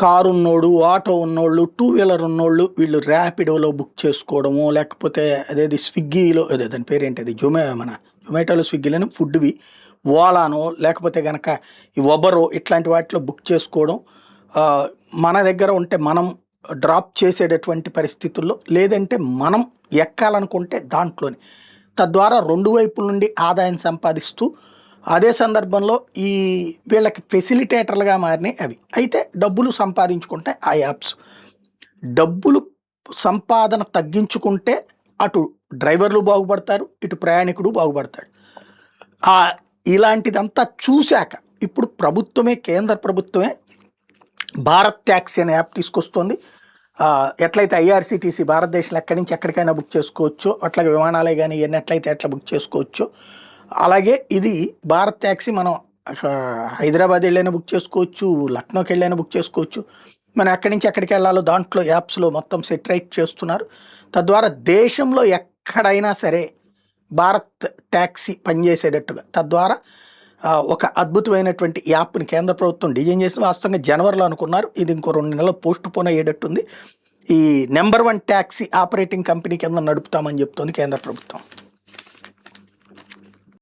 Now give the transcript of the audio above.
Car ఉన్నోడు, auto ఉన్నోళ్ళు, two wheeler ఉన్నోళ్ళు వీళ్ళు ర్యాపిడోలో బుక్ చేసుకోవడము, లేకపోతే అదేది స్విగ్గీలో అదే దాని పేరేంటి అది మన జొమాటోలో స్విగ్గీలోనే ఫుడ్వి ఓలానో లేకపోతే గనక ఈ ఒబరో ఇట్లాంటి వాటిలో బుక్ చేసుకోవడం మన దగ్గర ఉంటే మనం డ్రాప్ చేసేటటువంటి పరిస్థితుల్లో లేదంటే మనం ఎక్కాలనుకుంటే దాంట్లోనే తద్వారా రెండు వైపుల నుండి ఆదాయం సంపాదిస్తూ అదే సందర్భంలో ఈ వీళ్ళకి ఫెసిలిటేటర్లుగా మారినాయి అవి. అయితే డబ్బులు సంపాదించుకుంటే ఆ యాప్స్ డబ్బులు సంపాదన తగ్గించుకుంటే అటు డ్రైవర్లు బాగుపడతారు, ఇటు ప్రయాణికుడు బాగుపడతాడు. ఇలాంటిదంతా చూశాక ఇప్పుడు ప్రభుత్వమే, కేంద్ర ప్రభుత్వమే భారత్ ట్యాక్సీ అనే యాప్ తీసుకొస్తుంది. ఎట్లయితే ఐఆర్సిటీసీ భారతదేశంలో ఎక్కడి నుంచి ఎక్కడికైనా బుక్ చేసుకోవచ్చు, అట్లాగే విమానాలే కానీ ఇవన్నీ ఎట్లయితే ఎట్లా బుక్ చేసుకోవచ్చు, అలాగే ఇది భారత్ ట్యాక్సీ మనం హైదరాబాద్ వెళ్ళైనా బుక్ చేసుకోవచ్చు, లక్నోకి వెళ్ళైనా బుక్ చేసుకోవచ్చు. మనం ఎక్కడి నుంచి ఎక్కడికి వెళ్ళాలో దాంట్లో యాప్స్లో మొత్తం సెటరైట్ చేస్తున్నారు. తద్వారా దేశంలో ఎక్కడైనా సరే భారత్ ట్యాక్సీ పనిచేసేటట్టుగా తద్వారా ఒక అద్భుతమైనటువంటి యాప్ని కేంద్ర ప్రభుత్వం డిజైన్ చేసి వాస్తవంగా జనవరిలో అనుకున్నారు. ఇది ఇంకో 2 నెలలు పోస్ట్ పోన్ అయ్యేటట్టుంది. ఈ నెంబర్ 1 ట్యాక్సీ ఆపరేటింగ్ కంపెనీ కింద నడుపుతామని చెప్తోంది కేంద్ర ప్రభుత్వం.